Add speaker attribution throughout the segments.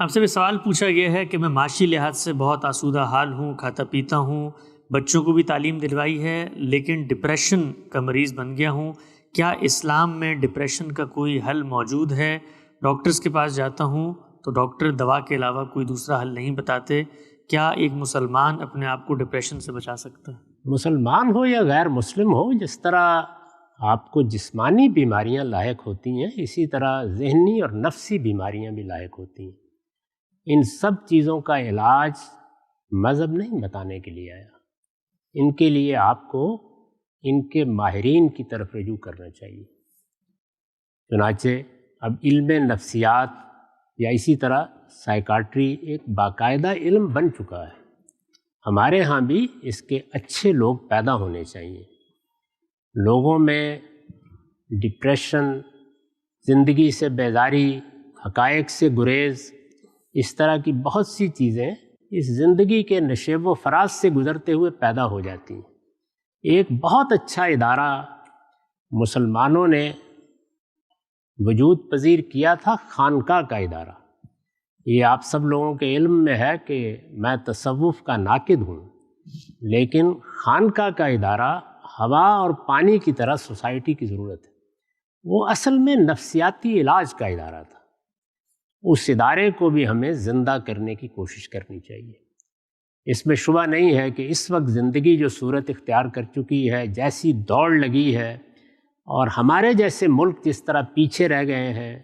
Speaker 1: آپ سے بھی سوال پوچھا گیا ہے کہ میں معاشی لحاظ سے بہت آسودہ حال ہوں، کھاتا پیتا ہوں، بچوں کو بھی تعلیم دلوائی ہے، لیکن ڈپریشن کا مریض بن گیا ہوں۔ کیا اسلام میں ڈپریشن کا کوئی حل موجود ہے؟ ڈاکٹرز کے پاس جاتا ہوں تو ڈاکٹر دوا کے علاوہ کوئی دوسرا حل نہیں بتاتے۔ کیا ایک مسلمان اپنے آپ کو ڈپریشن سے بچا سکتا ہے؟
Speaker 2: مسلمان ہو یا غیر مسلم ہو، جس طرح آپ کو جسمانی بیماریاں لاحق ہوتی ہیں، اسی طرح ذہنی اور نفسی بیماریاں بھی لاحق ہوتی ہیں۔ ان سب چیزوں کا علاج مذہب نہیں بتانے کے لیے آیا، ان کے لیے آپ کو ان کے ماہرین کی طرف رجوع کرنا چاہیے۔ چنانچہ اب علم نفسیات یا اسی طرح سائیکاٹری ایک باقاعدہ علم بن چکا ہے۔ ہمارے ہاں بھی اس کے اچھے لوگ پیدا ہونے چاہیے۔ لوگوں میں ڈپریشن، زندگی سے بیزاری، حقائق سے گریز، اس طرح کی بہت سی چیزیں اس زندگی کے نشیب و فراز سے گزرتے ہوئے پیدا ہو جاتی ہیں۔ ایک بہت اچھا ادارہ مسلمانوں نے وجود پذیر کیا تھا، خانقاہ کا ادارہ۔ یہ آپ سب لوگوں کے علم میں ہے کہ میں تصوف کا ناقد ہوں، لیکن خانقاہ کا ادارہ ہوا اور پانی کی طرح سوسائٹی کی ضرورت ہے۔ وہ اصل میں نفسیاتی علاج کا ادارہ تھا۔ اس ادارے کو بھی ہمیں زندہ کرنے کی کوشش کرنی چاہیے۔ اس میں شبہ نہیں ہے کہ اس وقت زندگی جو صورت اختیار کر چکی ہے، جیسی دوڑ لگی ہے، اور ہمارے جیسے ملک جس طرح پیچھے رہ گئے ہیں،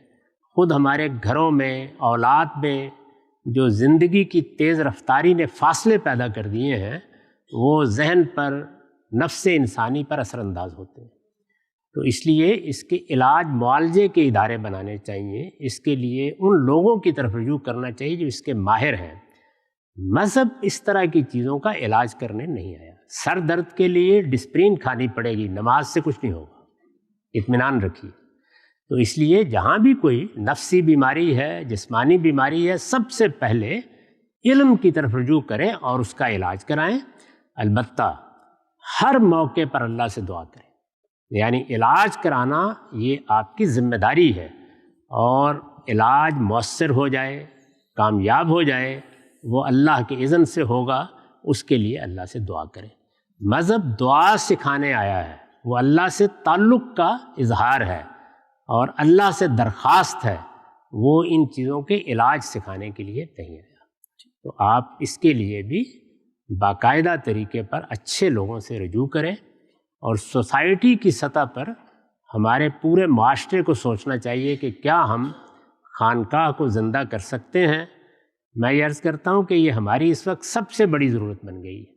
Speaker 2: خود ہمارے گھروں میں، اولاد میں جو زندگی کی تیز رفتاری نے فاصلے پیدا کر دیے ہیں، وہ ذہن پر، نفس انسانی پر اثر انداز ہوتے ہیں۔ تو اس لیے اس کے علاج معالجے کے ادارے بنانے چاہیے۔ اس کے لیے ان لوگوں کی طرف رجوع کرنا چاہیے جو اس کے ماہر ہیں۔ مذہب اس طرح کی چیزوں کا علاج کرنے نہیں آیا۔ سر درد کے لیے ڈسپرین کھانی پڑے گی، نماز سے کچھ نہیں ہوگا، اطمینان رکھیے۔ تو اس لیے جہاں بھی کوئی نفسی بیماری ہے، جسمانی بیماری ہے، سب سے پہلے علم کی طرف رجوع کریں اور اس کا علاج کرائیں۔ البتہ ہر موقع پر اللہ سے دعا کریں، یعنی علاج کرانا یہ آپ کی ذمہ داری ہے، اور علاج مؤثر ہو جائے، کامیاب ہو جائے، وہ اللہ کے اذن سے ہوگا۔ اس کے لیے اللہ سے دعا کریں۔ مذہب دعا سکھانے آیا ہے، وہ اللہ سے تعلق کا اظہار ہے اور اللہ سے درخواست ہے، وہ ان چیزوں کے علاج سکھانے کے لیے نہیں آیا۔ تو آپ اس کے لیے بھی باقاعدہ طریقے پر اچھے لوگوں سے رجوع کریں، اور سوسائٹی کی سطح پر ہمارے پورے معاشرے کو سوچنا چاہیے کہ کیا ہم خانقاہ کو زندہ کر سکتے ہیں۔ میں یہ عرض کرتا ہوں کہ یہ ہماری اس وقت سب سے بڑی ضرورت بن گئی ہے،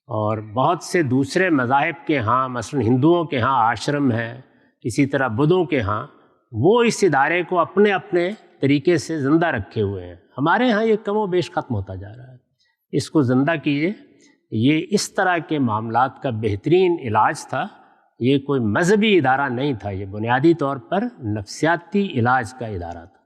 Speaker 2: اور بہت سے دوسرے مذاہب کے ہاں، مثلا ہندوؤں کے ہاں آشرم ہے، اسی طرح بدھوں کے ہاں، وہ اس ادارے کو اپنے اپنے طریقے سے زندہ رکھے ہوئے ہیں۔ ہمارے ہاں یہ کم و بیش ختم ہوتا جا رہا ہے۔ اس کو زندہ کیجیے۔ یہ اس طرح کے معاملات کا بہترین علاج تھا۔ یہ کوئی مذہبی ادارہ نہیں تھا، یہ بنیادی طور پر نفسیاتی علاج کا ادارہ تھا۔